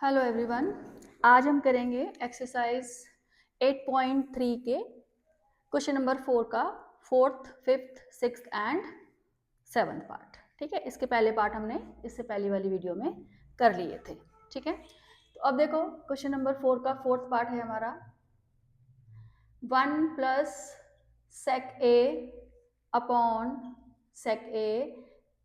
Hello everyone, आज हम करेंगे एक्सरसाइज 8.3 के क्वेश्चन नंबर 4 का fourth, fifth, sixth and seventh part. ठीक है, इसके पहले पार्ट हमने इससे पहली वाली वीडियो में कर लिए थे। ठीक है, तो अब देखो क्वेश्चन नंबर 4 का फोर्थ पार्ट है हमारा 1 plus sec A upon sec A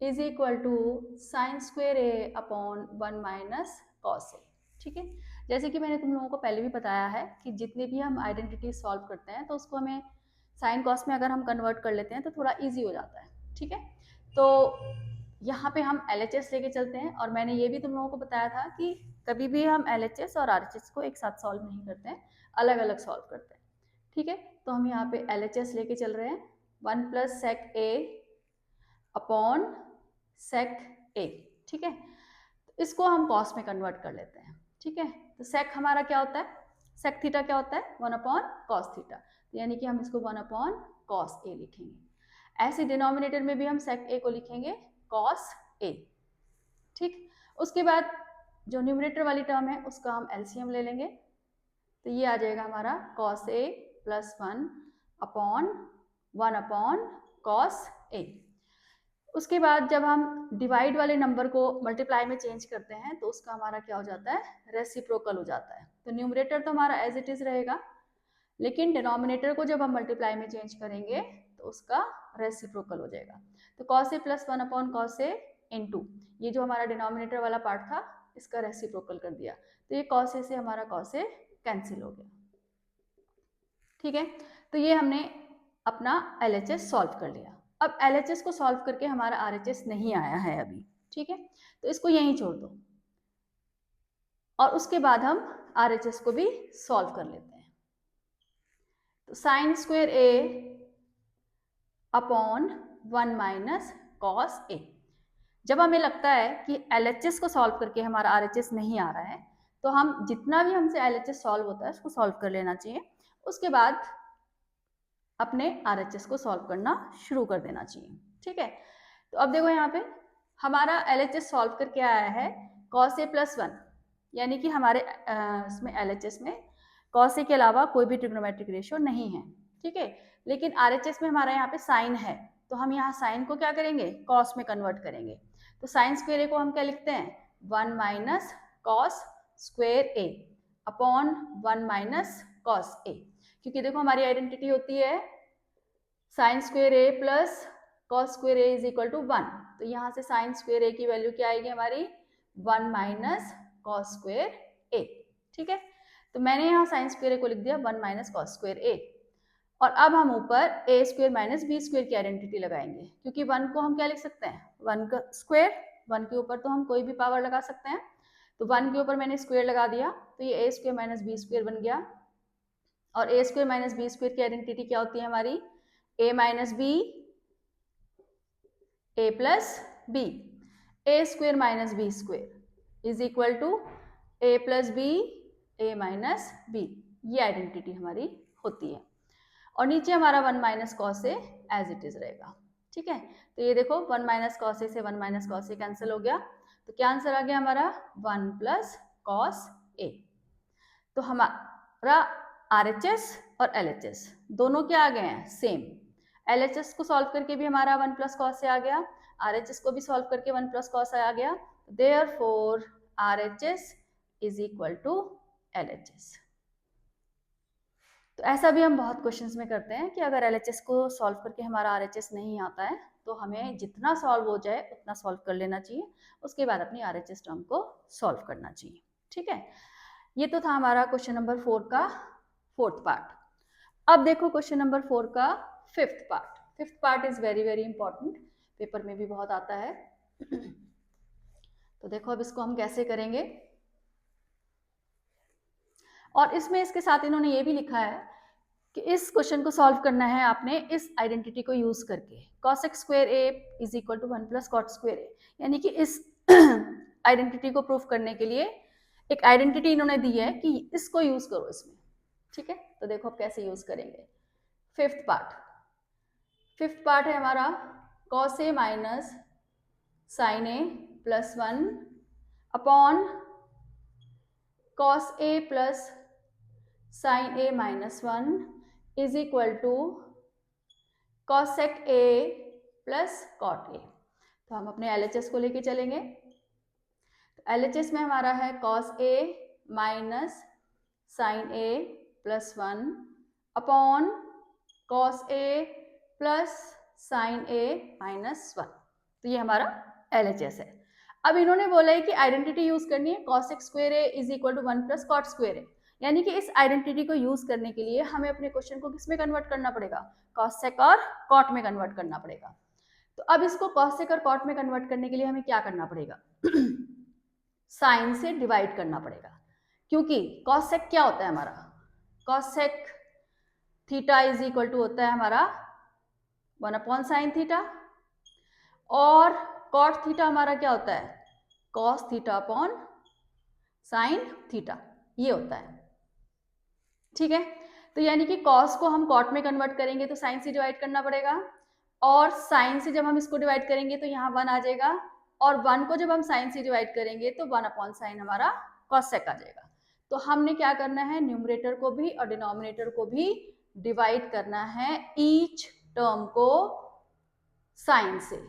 is equal to sine square A upon 1 minus cos A. ठीक है, जैसे कि मैंने तुम लोगों को पहले भी बताया है कि जितने भी हम आइडेंटिटी सॉल्व करते हैं तो उसको हमें साइन कॉस में अगर हम कन्वर्ट कर लेते हैं तो थोड़ा इजी हो जाता है। ठीक है, तो यहाँ पे हम LHS लेके चलते हैं, और मैंने ये भी तुम लोगों को बताया था कि कभी भी हम LHS और RHS को एक साथ सॉल्व नहीं करते हैं, अलग अलग सॉल्व करते हैं। ठीक है, तो हम यहाँ पे LHS लेके चल रहे हैं 1 plus sec A upon sec ए। ठीक है, तो इसको हम कॉस में कन्वर्ट कर लेते हैं। ठीक है, तो सेक हमारा क्या होता है, सेक थीटा क्या होता है 1 अपॉन कॉस थीटा, तो यानी कि हम इसको 1 अपॉन कॉस ए लिखेंगे। ऐसे डिनोमिनेटर में भी हम सेक ए को लिखेंगे कॉस ए। ठीक, उसके बाद जो न्यूमरेटर वाली टर्म है उसका हम एलसीएम ले लेंगे, तो ये आ जाएगा हमारा cos a plus 1 upon cos ए। उसके बाद जब हम डिवाइड वाले नंबर को मल्टीप्लाई में चेंज करते हैं तो उसका हमारा क्या हो जाता है, रेसिप्रोकल हो जाता है। तो न्यूमरेटर तो हमारा एज इट इज रहेगा, लेकिन डिनोमिनेटर को जब हम मल्टीप्लाई में चेंज करेंगे तो उसका रेसिप्रोकल हो जाएगा। तो cos a plus 1 upon cos A into ये जो हमारा डिनोमिनेटर वाला पार्ट था इसका रेसिप्रोकल कर दिया, तो ये कॉस ए से हमारा कॉस ए कैंसिल हो गया। ठीक है, तो ये हमने अपना LHS सॉल्व कर लिया। अब LHS को सॉल्व करके हमारा RHS नहीं आया है अभी। ठीक है, तो इसको यहीं छोड़ दो और उसके बाद हम RHS को भी सॉल्व कर लेते हैं। तो साइन स्क्वेयर ए अपॉन 1 माइनस कॉस ए। जब हमें लगता है कि LHS को सॉल्व करके हमारा RHS नहीं आ रहा है तो हम जितना भी हमसे LHS सॉल्व होता है उसको सॉल्व कर लेना चाहिए, उसके बाद अपने RHS को सॉल्व करना शुरू कर देना चाहिए। ठीक है, तो अब देखो यहाँ पे हमारा LHS सॉल्व करके आया है cos a प्लस 1, यानी कि हमारे इसमें LHS में cos a के अलावा कोई भी ट्रिग्नोमेट्रिक रेशियो नहीं है। ठीक है, लेकिन RHS में हमारा यहाँ पे साइन है, तो हम यहाँ साइन को क्या करेंगे, कॉस में कन्वर्ट करेंगे। तो साइन स्क्वेयर ए को हम क्या लिखते हैं 1 minus cos square A upon 1 minus cos a, क्योंकि देखो हमारी आइडेंटिटी होती है sine square a plus cos square a is equal to 1, तो यहाँ से साइन स्क्वेयर ए की वैल्यू क्या आएगी हमारी 1 माइनस कॉस स्क्वेयर ए। ठीक है, तो मैंने यहाँ साइन स्क्वेयर ए को लिख दिया 1 माइनस कॉस स्क्वेयर ए, और अब हम ऊपर ए स्क्वेयर माइनस बी स्क्वेयर की आइडेंटिटी लगाएंगे, क्योंकि 1 को हम क्या लिख सकते हैं 1 का स्क्वेयर, 1 के ऊपर तो हम कोई भी पावर लगा सकते हैं, तो 1 के ऊपर मैंने स्क्वेयर लगा दिया, तो ये a square minus b square बन गया। और a square minus b square की आइडेंटिटी क्या होती है हमारी a minus b a plus b, a square minus b square is equal to a plus b a minus b, ये identity हमारी होती है। और नीचे हमारा 1 minus cos a as it is रहेगा। ठीक है, तो ये देखो 1 माइनस कॉस ए से 1 माइनस कॉस ए कैंसिल हो गया, तो क्या आंसर आ गया हमारा 1 प्लस कॉस ए। तो हमारा RHS और LHS दोनों क्या आ गए हैं सेम। LHS को सॉल्व करके भी हमारा 1 प्लस कॉस आ गया, RHS को भी सॉल्व करके 1 प्लस कॉस आ गया, therefore RHS is equal to LHS। तो ऐसा भी हम बहुत क्वेश्चंस में करते हैं कि अगर LHS को सॉल्व करके हमारा RHS नहीं आता है तो हमें जितना सॉल्व हो जाए उतना सॉल्व कर लेना चाहिए, उसके बाद अपनी RHS टर्म को सॉल्व करना चाहिए। ठीक है, ये तो था हमारा क्वेश्चन नंबर 4 का फोर्थ पार्ट। अब देखो क्वेश्चन नंबर 4 का fifth part. Fifth part is very very important, paper में भी बहुत आता है। तो देखो अब इसको हम कैसे करेंगे, और इसमें इसके साथ इन्होंने ये भी लिखा है कि इस क्वेश्चन को सॉल्व करना है आपने इस आइडेंटिटी को यूज करके, cos x square A is equal to 1 plus cot square A, यानी कि इस आइडेंटिटी को प्रूफ करने के लिए एक आइडेंटिटी इन्होंने दी है कि इसको यूज करो इसमें। ठीक है, तो देखो अब कैसे यूज करेंगे। फिफ्थ पार्ट है हमारा cos a minus sine a plus 1 upon cos a plus sine a minus 1 is equal to cosec a plus cot a. तो हम अपने LHS को लेके चलेंगे। LHS में हमारा है cos A minus sine a plus 1 upon cos a plus sine a minus 1। तो ये हमारा LHS है। अब इन्होंने बोला है कि आइडेंटिटी यूज करनी है, cosec square A is equal to 1 plus cot square A, यानी कि इस आइडेंटिटी को यूज करने के लिए हमें अपने क्वेश्चन को किस में कन्वर्ट करना पड़ेगा, कॉसेक और कॉट में कन्वर्ट करना पड़ेगा। तो अब इसको कॉसेक और कॉट में कन्वर्ट करने के लिए हमें क्या करना पड़ेगा, साइन से डिवाइड करना पड़ेगा, क्योंकि कॉसेक क्या होता है हमारा, cosec theta is equal to होता है हमारा 1 अपॉन साइन थीटा, और कॉट थीटा हमारा क्या होता है, cos theta upon sine theta, ये होता है। ठीक है, तो यानी कि कॉस को हम कॉट में कन्वर्ट करेंगे तो साइन से डिवाइड करना पड़ेगा, और साइन से जब हम इसको डिवाइड करेंगे तो यहाँ 1 आ जाएगा, और 1 को जब हम साइन से डिवाइड करेंगे तो 1 अपॉन साइन हमारा कॉसेक आ जाएगा। तो हमने क्या करना है, न्यूमरेटर को भी और डिनोमिनेटर को भी डिवाइड करना है ईच टर्म को साइन से।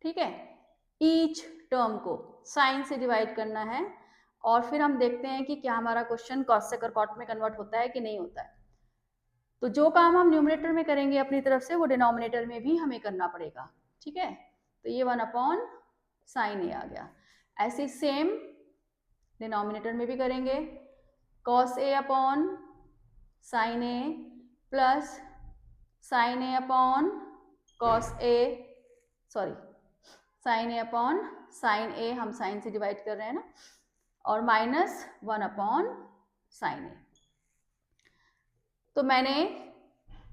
ठीक है, ईच टर्म को साइन से डिवाइड करना है, और फिर हम देखते हैं कि क्या हमारा क्वेश्चन कॉसेक और कॉट में कन्वर्ट होता है कि नहीं होता है। तो जो काम हम न्यूमरेटर में करेंगे अपनी तरफ से वो डिनोमिनेटर में भी हमें करना पड़ेगा। ठीक है, तो ये 1 अपॉन साइन ए आ गया। ऐसे सेम डिनोमिनेटर में भी करेंगे, cos A upon sine a plus sine A upon cos A, sorry sine A upon sine ए, हम साइन से डिवाइड कर रहे हैं ना, और माइनस 1 अपॉन साइन ए। तो मैंने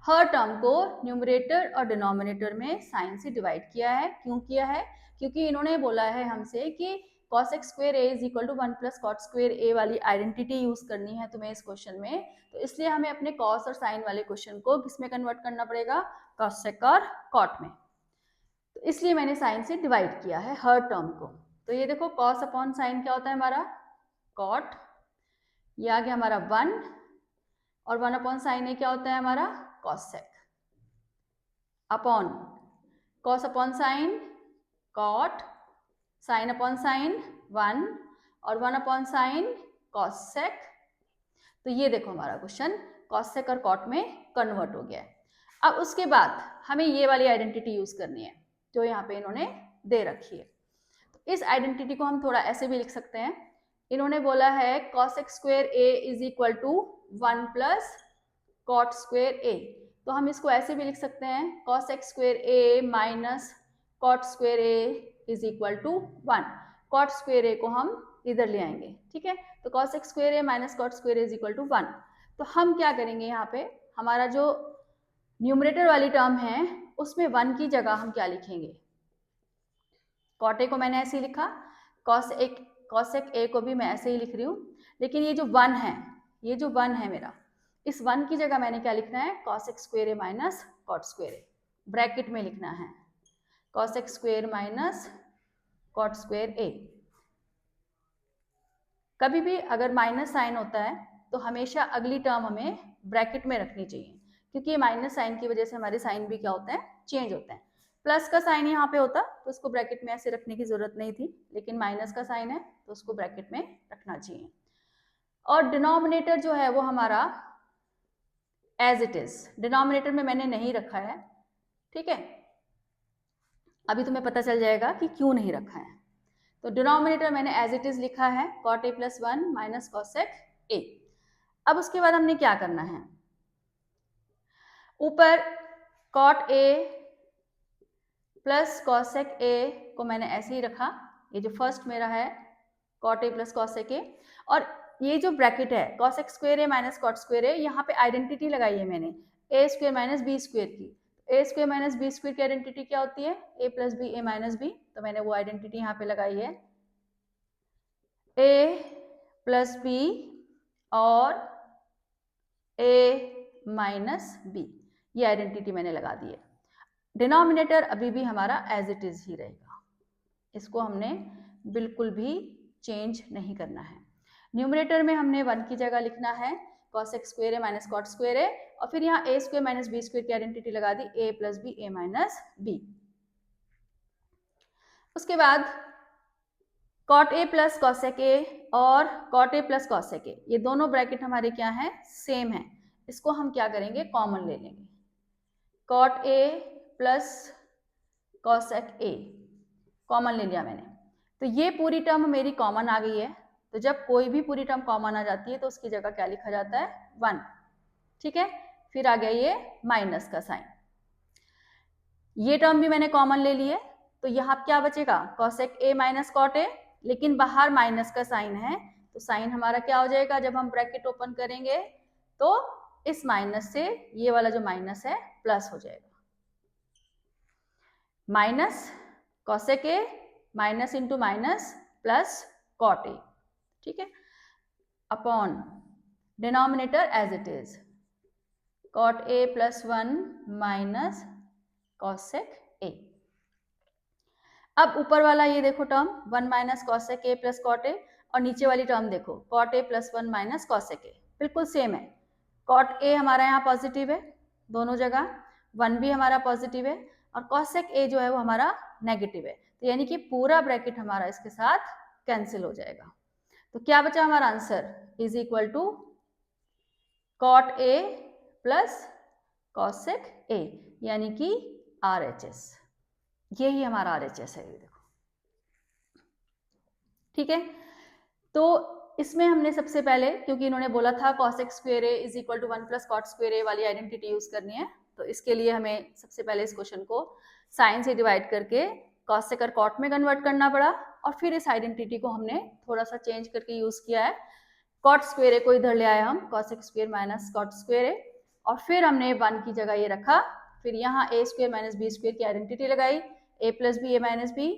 हर टर्म को न्यूमरेटर और डिनोमिनेटर में साइन से डिवाइड किया है। क्यों किया है, क्योंकि इन्होंने बोला है हमसे कि cosec square A is equal to 1 plus cot square A वाली आइडेंटिटी यूज करनी है तुम्हें इस क्वेश्चन में, तो इसलिए हमें अपने कॉस और साइन वाले क्वेश्चन को किस में कन्वर्ट करना पड़ेगा, कॉसेक और कॉट में। तो इसलिए मैंने साइन से डिवाइड किया है हर टर्म को। तो ये देखो कॉस अपॉन साइन क्या होता है हमारा, कॉट, ये आ गया हमारा 1, और 1 अपॉन साइन ए क्या होता है हमारा, cosec, upon cos upon sine cot, sine upon sine 1, और 1 अपॉन साइन कॉसेक। तो ये देखो हमारा क्वेश्चन कॉसेक और कॉट में कन्वर्ट हो गया है। अब उसके बाद हमें ये वाली आइडेंटिटी यूज करनी है जो यहाँ पे इन्होंने दे रखी है। तो इस आइडेंटिटी को हम थोड़ा ऐसे भी लिख सकते हैं, इन्होंने बोला है cosec square A is equal to 1 plus cot square A, तो हम इसको ऐसे भी लिख सकते हैं cosec square A minus cot square A is equal to 1। Cot square A को हम इधर ले आएंगे। ठीक है, तो cosec square A minus cot square A is equal to 1। तो हम क्या करेंगे, यहाँ पे हमारा जो न्यूमरेटर वाली टर्म है उसमें 1 की जगह हम क्या लिखेंगे, कॉट ए को मैंने ऐसे ही लिखा, कॉसेक ए को भी मैं ऐसे ही लिख रही हूँ, लेकिन ये जो 1 है, ये जो 1 है मेरा, इस 1 की जगह मैंने क्या लिखना है, cosec square A minus cot square A, bracket में लिखना है cosec square minus cot square A. कभी भी अगर माइनस साइन होता है तो हमेशा अगली टर्म हमें ब्रैकेट में रखनी चाहिए, क्योंकि ये माइनस साइन की वजह से हमारे साइन भी क्या होते हैं, चेंज होते हैं। प्लस का साइन यहाँ पे होता तो उसको ब्रैकेट में ऐसे रखने की जरूरत नहीं थी, लेकिन माइनस का साइन है तो उसको ब्रैकेट में रखना चाहिए। और डिनोमिनेटर जो है वो हमारा एज इट इज, डिनोमिनेटर में मैंने नहीं रखा है। ठीक है, अभी तुम्हें पता चल जाएगा कि क्यों नहीं रखा है। तो डिनोमिनेटर मैंने एज इट इज लिखा है cot a plus 1 minus cosec a. अब उसके बाद हमने क्या करना है, ऊपर cot a plus cosec a को मैंने ऐसे ही रखा, ये जो फर्स्ट मेरा है cot a plus cosec a, और ये जो ब्रैकेट है cosec square A minus cot square a, यहाँ पे आइडेंटिटी लगाई है मैंने a square minus b square की। A square minus b square की आइडेंटिटी क्या होती है, a plus b a minus b, तो मैंने वो आइडेंटिटी यहाँ पे लगाई है ए प्लस बी और ए माइनस बी, ये आइडेंटिटी मैंने लगा दी है। डिनोमिनेटर अभी भी हमारा एज इट इज ही रहेगा, इसको हमने बिल्कुल भी चेंज नहीं करना है। न्यूमरेटर में हमने 1 की जगह लिखना है cos x स्क्वायर है माइनस कॉट स्क्वायर है, और फिर यहाँ a square minus b square की आइडेंटिटी लगा दी, a plus b a minus b. उसके बाद cot a plus cosec a और cot a plus cosec a, ये दोनों ब्रैकेट हमारे क्या हैं, सेम है। इसको हम क्या करेंगे, कॉमन ले लेंगे। cot a plus cosec a common ले लिया मैंने, तो ये पूरी टर्म मेरी कॉमन आ गई है। तो जब कोई भी पूरी टर्म कॉमन आ जाती है तो उसकी जगह क्या लिखा जाता है, 1। ठीक है, फिर आ गया ये माइनस का साइन। ये टर्म भी मैंने कॉमन ले ली है, तो यहाँ क्या बचेगा, cosec a minus cot a, लेकिन बाहर माइनस का साइन है, तो साइन हमारा क्या हो जाएगा, जब हम ब्रैकेट ओपन करेंगे तो इस माइनस से ये वाला जो माइनस है प्लस हो जाएगा। Minus cosec a minus into minus plus cot a, ठीक है, upon denominator as it is cot a plus 1 minus cosec a। अब ऊपर वाला ये देखो term 1 minus cosec a plus cot a, और नीचे वाली टर्म देखो cot a plus 1 minus cosec a, बिल्कुल सेम है। cot a हमारा यहाँ पॉजिटिव है दोनों जगह, 1 भी हमारा पॉजिटिव है, और cosec a जो है वो हमारा नेगेटिव है। तो यानी कि पूरा ब्रैकेट हमारा इसके साथ कैंसिल हो जाएगा। तो क्या बचा हमारा answer, is equal to cot a plus cosec a, यानी कि RHS, यही हमारा RHS है, ये देखो। ठीक है, तो इसमें हमने सबसे पहले, क्योंकि इन्होंने बोला था cos x square a is equal to 1 plus cot square a वाली आइडेंटिटी यूज करनी है, तो इसके लिए हमें सबसे पहले इस क्वेश्चन को साइन से डिवाइड करके cos से कर cot में कन्वर्ट करना पड़ा, और फिर इस आइडेंटिटी को हमने थोड़ा सा चेंज करके यूज किया है। cot स्क्वायर a को इधर ले आए हम, cos x square minus cot square a, और फिर हमने 1 की जगह ये रखा, फिर यहाँ a square minus b square की आइडेंटिटी लगाई, a plus b a minus b,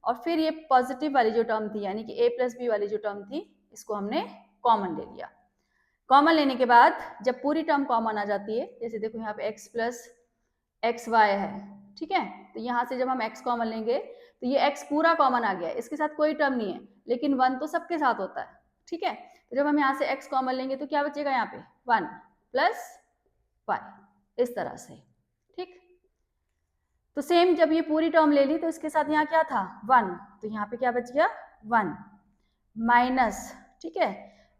और फिर ये पॉजिटिव वाली जो टर्म थी यानी कि a प्लस बी वाली जो टर्म थी, इसको हमने कॉमन ले लिया। कॉमन लेने के बाद जब पूरी टर्म कॉमन आ जाती है, जैसे देखो यहाँ पे x प्लस एक्स वाई है, ठीक है, तो यहाँ से जब हम x कॉमन लेंगे तो ये x पूरा कॉमन आ गया है, इसके साथ कोई टर्म नहीं है, लेकिन 1 तो सबके साथ होता है। ठीक है, तो जब हम यहाँ से x कॉमन लेंगे तो क्या बचेगा, यहाँ पे 1 प्लस y, इस तरह से। ठीक, तो सेम जब ये पूरी टर्म ले ली तो इसके साथ यहाँ क्या था, 1, तो यहाँ पे क्या बच गया, 1 माइनस, ठीक है,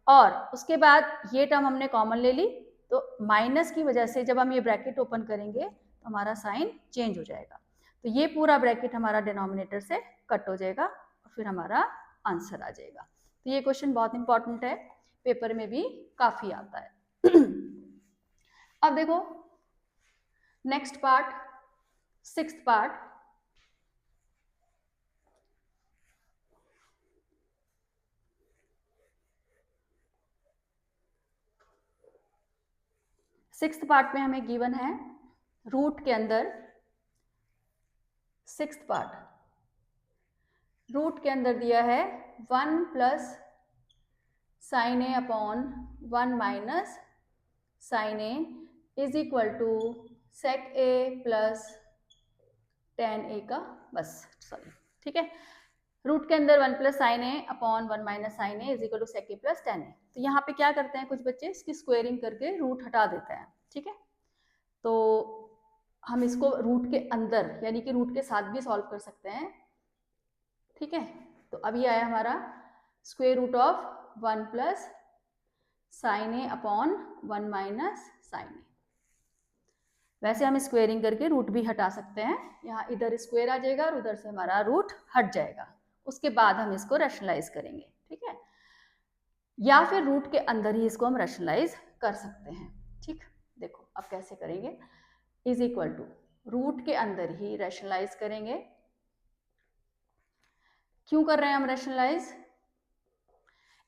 और उसके बाद ये टर्म हमने कॉमन ले ली, तो माइनस की वजह से जब हम ये ब्रैकेट ओपन करेंगे तो हमारा साइन चेंज हो जाएगा, तो ये पूरा ब्रैकेट हमारा डिनोमिनेटर से कट हो जाएगा और फिर हमारा आंसर आ जाएगा। तो ये क्वेश्चन बहुत इंपॉर्टेंट है, पेपर में भी काफी आता है। अब देखो next part, 6th part, sixth part में हमें गिवन है रूट के अंदर, 6th पार्ट, रूट के अंदर दिया है 1 plus sine A upon 1 minus sine A is equal to sec A plus tan A का, बस सॉरी, ठीक है, रूट के अंदर 1 plus sine A upon 1 minus sine A is equal to sec A plus tan A. तो यहाँ पे क्या करते हैं कुछ बच्चे, इसकी स्क्वेयरिंग करके रूट हटा देते हैं। ठीक है, तो हम इसको रूट के अंदर यानी कि रूट के साथ भी सॉल्व कर सकते हैं। ठीक है, तो अब ये आया हमारा square root of 1 plus sine A upon 1 minus sine A. वैसे हम स्क्वेयरिंग करके रूट भी हटा सकते हैं, यहाँ इधर स्क्वायर आ जाएगा और उधर से हमारा रूट हट जाएगा, उसके बाद हम इसको रैशनलाइज करेंगे। ठीक है, या फिर रूट के अंदर ही इसको हम रैशनलाइज कर सकते हैं। ठीक, देखो अब कैसे करेंगे, इज इक्वल टू रूट के अंदर ही रैशनलाइज करेंगे। क्यों कर रहे हैं हम रैशनलाइज,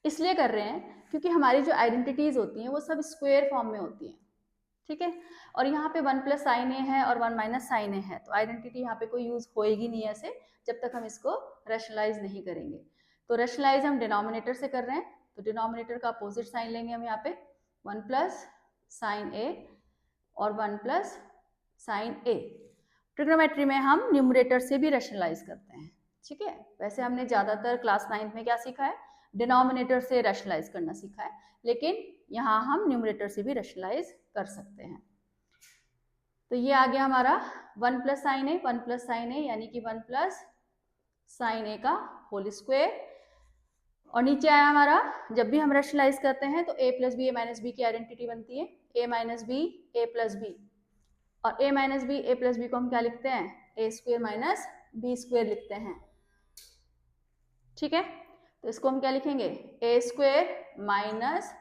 इसलिए कर रहे हैं क्योंकि हमारी जो आइडेंटिटीज होती हैं वो सब स्क्वायर फॉर्म में होती हैं। ठीक है, और यहाँ पे 1 प्लस साइन ए है और 1 माइनस साइन ए है, तो आइडेंटिटी यहाँ पे कोई यूज होएगी नहीं ऐसे जब तक हम इसको रैशनलाइज नहीं करेंगे। तो रैशनलाइज हम डिनोमिनेटर से कर रहे हैं, तो डिनोमिनेटर का अपोजिट साइन लेंगे हम यहाँ पे, 1 प्लस साइन ए और 1 प्लस साइन ए। ट्रिग्नोमेट्री में हम न्यूमरेटर से भी रैशनलाइज करते हैं। ठीक है, वैसे हमने ज़्यादातर क्लास 9th में क्या सीखा है, डिनोमिनेटर से रैशनलाइज करना सीखा है, लेकिन यहाँ हम न्यूमरेटर से भी रैशनलाइज कर सकते हैं। तो ये आ गया हमारा 1 प्लस साइन ए, 1 प्लस साइन ए यानी कि 1 प्लस साइन ए का होल स्क्वायर, और नीचे आया हमारा, जब भी हम रैशनलाइज करते हैं तो a plus b a minus b की आइडेंटिटी बनती है, a minus b a plus b, और a minus b a plus b को हम क्या लिखते हैं, a square minus b square लिखते हैं। ठीक है, तो इसको हम क्या लिखेंगे, a square minus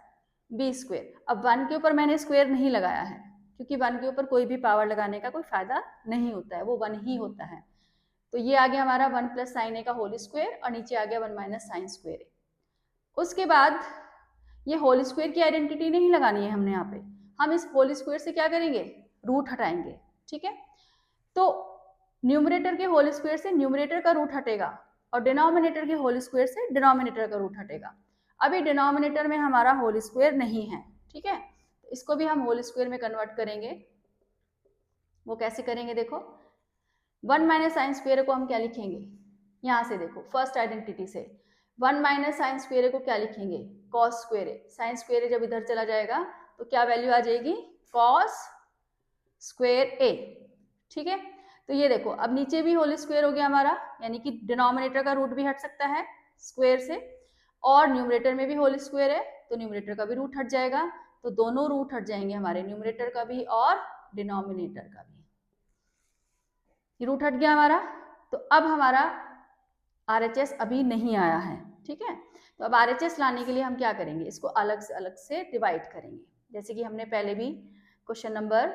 b square. अब 1 के ऊपर मैंने स्क्वायर नहीं लगाया है, क्योंकि 1 के ऊपर कोई भी पावर लगाने का कोई फायदा नहीं होता है, वो 1 ही होता है। तो ये आ गया हमारा 1 प्लस साइन ए का होल स्क्वायर, और नीचे आ गया 1 माइनस साइन स्क्वायर ए। उसके बाद ये होल स्क्वायर की आइडेंटिटी नहीं लगानी है हमने यहाँ पे, हम इस होल स्क्वायर से क्या करेंगे, रूट हटाएंगे। ठीक है, तो न्यूमरेटर के होल स्क्वायर से न्यूमरेटर का रूट हटेगा, और डिनोमिनेटर के होल स्क्वायर से डिनोमिनेटर का रूट हटेगा। अभी डिनोमिनेटर में हमारा होल स्क्वायर नहीं है, ठीक है, तो इसको भी हम होल स्क्वायर में कन्वर्ट करेंगे। वो कैसे करेंगे, देखो 1 माइनस साइन स्क्वायर को हम क्या लिखेंगे, यहाँ से देखो फर्स्ट आइडेंटिटी से 1 माइनस साइन स्क्वायर को क्या लिखेंगे, कॉस स्क्वायर ए। साइन स्क्वायर ए जब इधर चला जाएगा तो क्या वैल्यू आ जाएगी, कॉस स्क्वायर ए। ठीक है, तो ये देखो अब नीचे भी होल स्क्वायर हो गया हमारा, यानी कि डिनोमिनेटर का रूट भी हट सकता है स्क्वायर से, और न्यूमरेटर में भी होल स्क्वायर है तो न्यूमरेटर का भी रूट हट जाएगा, तो दोनों रूट हट जाएंगे हमारे, न्यूमरेटर का भी और डिनोमिनेटर का भी। ये रूट हट गया हमारा। तो अब हमारा RHS अभी नहीं आया है। ठीक है, तो अब RHS लाने के लिए हम क्या करेंगे, इसको अलग से डिवाइड करेंगे, जैसे कि हमने पहले भी क्वेश्चन नंबर,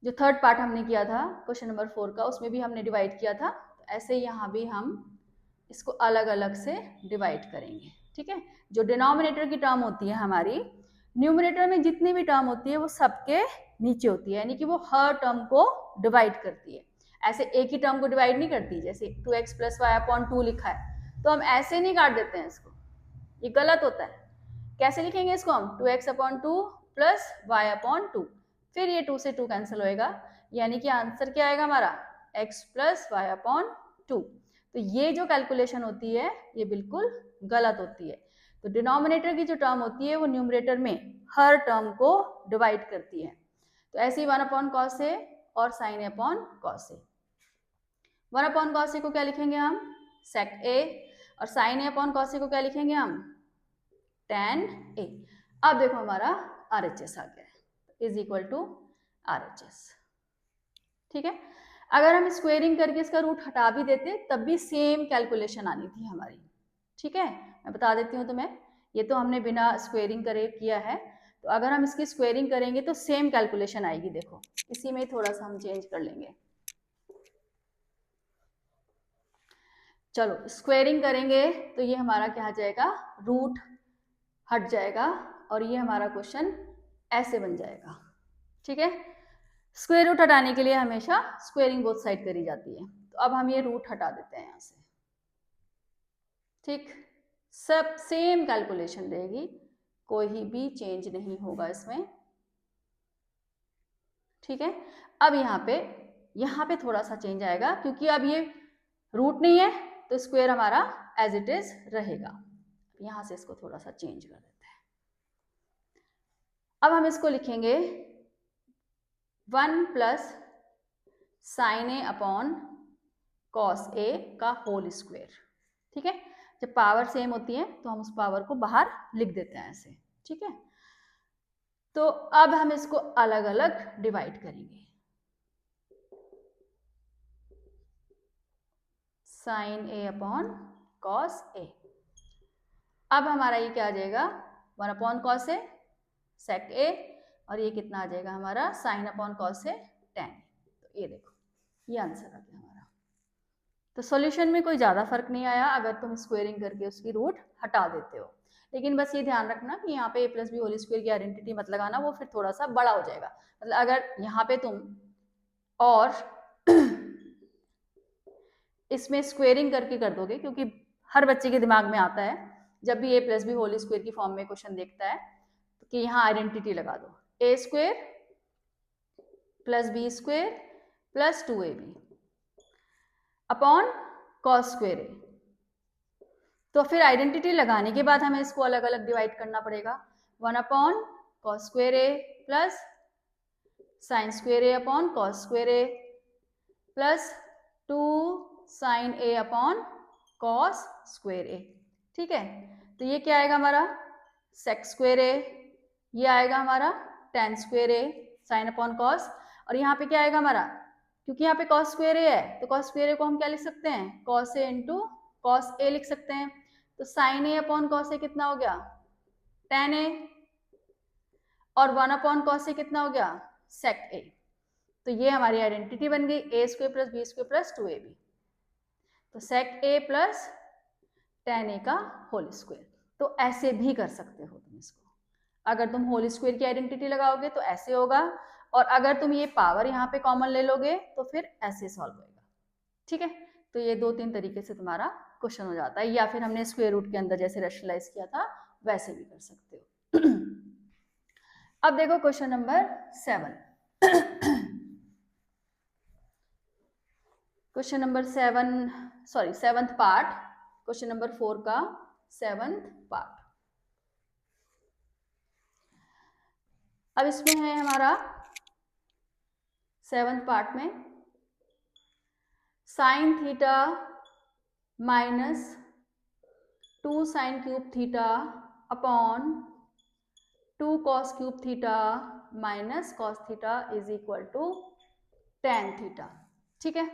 जो थर्ड पार्ट हमने किया था क्वेश्चन नंबर 4 का, उसमें भी हमने डिवाइड किया था। तो ऐसे ही यहाँ भी हम इसको अलग अलग से डिवाइड करेंगे। ठीक है, जो डिनोमिनेटर की टर्म होती है हमारी, न्यूमरेटर में जितनी भी टर्म होती है वो सबके नीचे होती है, यानी कि वो हर टर्म को डिवाइड करती है, ऐसे एक ही टर्म को डिवाइड नहीं करती। जैसे 2x प्लस वाई अपॉन 2 लिखा है तो हम ऐसे नहीं काट देते हैं इसको, ये गलत होता है। कैसे लिखेंगे इसको हम, 2x upon 2 plus Y upon 2, फिर ये 2 से 2 कैंसिल होएगा, यानी कि आंसर क्या आएगा हमारा, x प्लस वाई अपॉन 2। तो ये जो कैलकुलेशन होती है ये बिल्कुल गलत होती है। तो डिनोमिनेटर की जो टर्म होती है वो न्यूमरेटर में हर टर्म को डिवाइड करती है। तो ऐसे ही 1 अपॉन कॉस ए और sign A upon cos A. 1 upon cos ए को क्या लिखेंगे हम, सेक ए, और साइन ए अपॉन कॉस ए को क्या लिखेंगे हम, tan ए। अब देखो हमारा RHS आ गया है, इज इक्वल टू RHS। ठीक है, अगर हम स्क्वेयरिंग करके इसका रूट हटा भी देते तब भी सेम कैलकुलेशन आनी थी हमारी। ठीक है, मैं बता देती हूँ तुम्हें, ये तो हमने बिना स्क्वेयरिंग करे किया है, तो अगर हम इसकी स्क्वेयरिंग करेंगे तो सेम कैलकुलेशन आएगी। देखो इसी में थोड़ा सा हम चेंज कर लेंगे, चलो स्क्वेयरिंग करेंगे तो ये हमारा क्या आ जाएगा, रूट हट जाएगा, और ये हमारा क्वेश्चन ऐसे बन जाएगा। ठीक है, स्क्वायर रूट हटाने के लिए हमेशा स्क्वेयरिंग बोथ साइड करी जाती है। तो अब हम ये रूट हटा देते हैं यहाँ से। ठीक, सब सेम कैलकुलेशन रहेगी, कोई भी चेंज नहीं होगा इसमें। ठीक है, अब यहाँ पे थोड़ा सा चेंज आएगा, क्योंकि अब ये रूट नहीं है तो स्क्वायर हमारा एज इट इज रहेगा। यहाँ से इसको थोड़ा सा चेंज कर देते हैं। अब हम इसको लिखेंगे 1 plus sine A upon cos ए का होल स्क्वायर। ठीक है, जब पावर सेम होती है तो हम उस पावर को बाहर लिख देते हैं ऐसे। ठीक है, तो अब हम इसको अलग अलग डिवाइड करेंगे। साइन ए अपॉन कॉस ए, अब हमारा ये क्या आ जाएगा, 1 अपॉन कॉस ए सेक ए, और ये कितना आ जाएगा हमारा, साइन अपॉन कॉस ए tan। तो ये देखो ये आंसर आ गया हमारा। तो सॉल्यूशन में कोई ज़्यादा फर्क नहीं आया अगर तुम स्क्वेयरिंग करके उसकी रूट हटा देते हो, लेकिन बस ये ध्यान रखना कि यहाँ पे a plus b whole square की आइडेंटिटी मत लगाना, वो फिर थोड़ा सा बड़ा हो जाएगा। मतलब अगर यहाँ पे तुम और इसमें स्क्वेयरिंग करके कर दोगे, क्योंकि हर बच्चे के दिमाग में आता है जब भी a plus b whole square की फॉर्म में क्वेश्चन देखता है कि यहाँ आइडेंटिटी लगा दो, a square plus b square plus 2ab upon cos square A. तो फिर आइडेंटिटी लगाने के बाद हमें इसको अलग अलग डिवाइड करना पड़ेगा। 1 cos square A plus sine square A upon cos square A plus 2 sign A upon cos square ए। ठीक है, तो ये क्या आएगा हमारा सेक स्क्वायर ए, ये आएगा हमारा टेन स्क्वायर ए साइन अपॉन कॉस, और यहाँ पे क्या आएगा हमारा, क्योंकि यहाँ पे कॉस स्क्वायर ए है तो कॉस स्क्वायर ए को हम क्या लिख सकते हैं, cos A into cos A लिख सकते हैं। तो साइन ए अपॉन कॉस ए कितना हो गया, टेन ए, और 1 अपॉन कॉस ए कितना हो गया, सेक ए। तो ये हमारी आइडेंटिटी बन गई, a square plus b square plus 2ab। तो सेक ए प्लस टेन ए का होल स्क्वायर। तो ऐसे भी कर सकते हो तुम इसको, अगर तुम होल स्क्वायर की आइडेंटिटी लगाओगे तो ऐसे होगा, और अगर तुम ये पावर यहाँ पे कॉमन ले लोगे तो फिर ऐसे सॉल्व होगा। ठीक है, तो ये 2-3 तरीके से तुम्हारा क्वेश्चन हो जाता है, या फिर हमने स्क्वायर रूट के अंदर जैसे रेशनलाइज किया था वैसे भी कर सकते हो। अब देखो question number 7। Question number 7th part, question number 4 का 7th पार्ट। अब इसमें है हमारा 7th पार्ट में sine theta minus 2 sine cube theta upon 2 cos cube theta minus cos theta is equal to tan theta. ठीक है,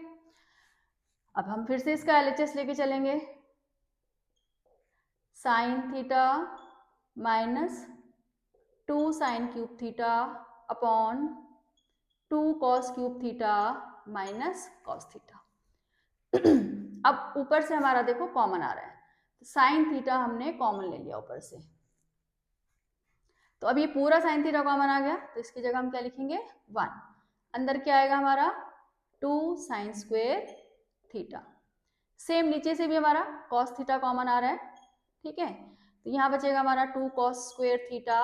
अब हम फिर से इसका LHS लेके चलेंगे। Sign theta minus 2 sine cube theta upon 2 cos cube theta minus cos theta. अब ऊपर से हमारा देखो कॉमन आ रहा है, तो साइन थीटा हमने कॉमन ले लिया ऊपर से, तो अब ये पूरा साइन थीटा कॉमन आ गया, तो इसकी जगह हम क्या लिखेंगे 1। अंदर क्या आएगा हमारा 2 साइन स्क्वायर थीटा। सेम नीचे से भी हमारा कॉस थीटा कॉमन आ रहा है। ठीक है, तो यहाँ बचेगा हमारा 2 कॉस स्क्वायर थीटा,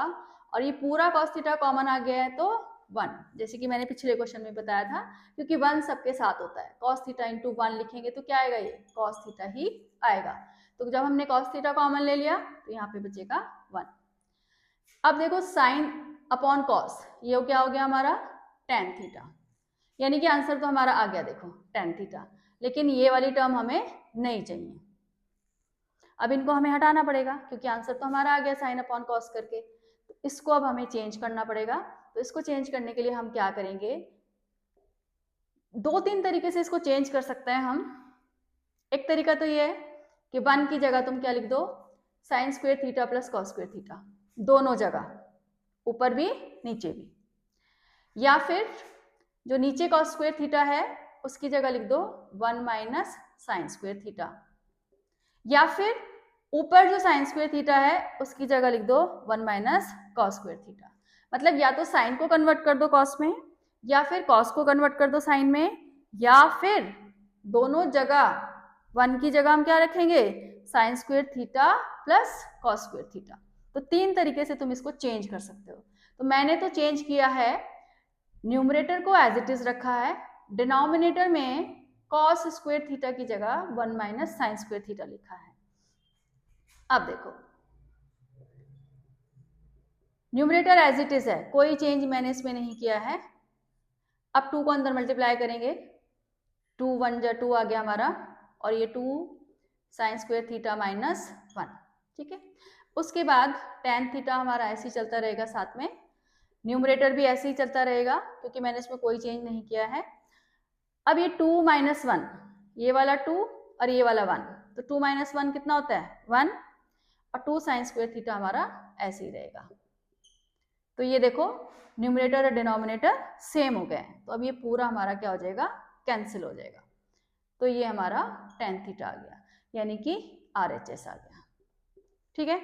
और ये पूरा कॉस थीटा कॉमन आ गया है तो 1, जैसे कि मैंने पिछले क्वेश्चन में बताया था, क्योंकि 1 सबके साथ होता है, कॉस थीटा इंटू 1 लिखेंगे तो क्या आएगा, ये कॉस थीटा ही आएगा। तो जब हमने कॉस थीटा कॉमन ले लिया तो यहाँ पे बचेगा 1। अब देखो साइन अपॉन कॉस, ये क्या हो गया हमारा टेन थीटा, यानी कि आंसर तो हमारा आ गया देखो टेन थीटा, लेकिन ये वाली टर्म हमें नहीं चाहिए। अब इनको हमें हटाना पड़ेगा, क्योंकि आंसर तो हमारा आ गया साइन अपॉन कॉस करके, तो इसको अब हमें चेंज करना पड़ेगा। तो इसको चेंज करने के लिए हम क्या करेंगे, 2-3 तरीके से इसको चेंज कर सकते हैं हम। एक तरीका तो ये है कि 1 की जगह तुम क्या लिख दो, sine square theta plus cos square theta, दोनों जगह, ऊपर भी नीचे भी। या फिर जो नीचे कॉस स्क्वायर थीटा है उसकी जगह लिख दो 1 माइनस साइन स्क्वायर थीटा, या फिर ऊपर जो साइन स्क्वायर थीटा है उसकी जगह लिख दो 1 माइनस कॉस स्क्वायर थीटा। मतलब या तो साइन को कन्वर्ट कर दो कॉस में, या फिर कॉस को कन्वर्ट कर दो साइन में, या फिर दोनों जगह 1 की जगह हम क्या रखेंगे, sine square theta plus cos square theta. तो 3 तरीके से तुम इसको चेंज कर सकते हो। तो मैंने तो चेंज किया है, न्यूमरेटर को एज इट इज रखा है, डिनोमिनेटर में कॉस स्क्वायर थीटा की जगह 1 माइनस साइन स्क्वायर थीटा लिखा है। अब देखो न्यूमरेटर एज इट इज है, कोई चेंज मैंने इसमें नहीं किया है। अब 2 को अंदर मल्टीप्लाई करेंगे, 2 1 जा 2 आ गया हमारा, और ये 2 साइन स्क्वायर थीटा माइनस 1। ठीक है, उसके बाद टेन थीटा हमारा ऐसे ही चलता रहेगा, साथ में न्यूमरेटर भी ऐसे ही चलता रहेगा, क्योंकि मैंने इसमें कोई चेंज नहीं किया है। अब ये 2 माइनस 1, ये वाला 2 और ये वाला 1, तो 2 माइनस 1 कितना होता है 1, और 2 साइन स्क्वायर थीटा हमारा ऐसे ही रहेगा। तो ये देखो न्यूमरेटर और डिनोमिनेटर सेम हो गए, तो अब ये पूरा हमारा क्या हो जाएगा, कैंसिल हो जाएगा। तो ये हमारा टेन थीटा आ गया, यानी कि RHS आ गया। ठीक है,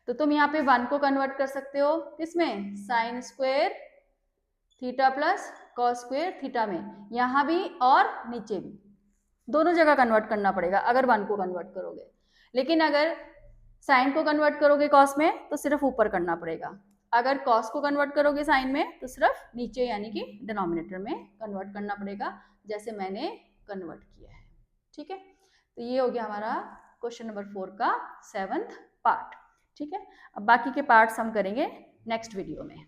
तो तुम यहाँ पे 1 को कन्वर्ट कर सकते हो किसमें, sine square theta plus cos square theta में, यहाँ भी और नीचे भी, दोनों जगह कन्वर्ट करना पड़ेगा अगर 1 को कन्वर्ट करोगे। लेकिन अगर साइन को कन्वर्ट करोगे कॉस में तो सिर्फ ऊपर करना पड़ेगा, अगर कॉस को कन्वर्ट करोगे साइन में तो सिर्फ नीचे यानी कि डिनोमिनेटर में कन्वर्ट करना पड़ेगा, जैसे मैंने कन्वर्ट किया है। ठीक है, तो ये हो गया हमारा क्वेश्चन नंबर 4 का 7th पार्ट। ठीक है, अब बाकी के पार्ट्स हम करेंगे नेक्स्ट वीडियो में।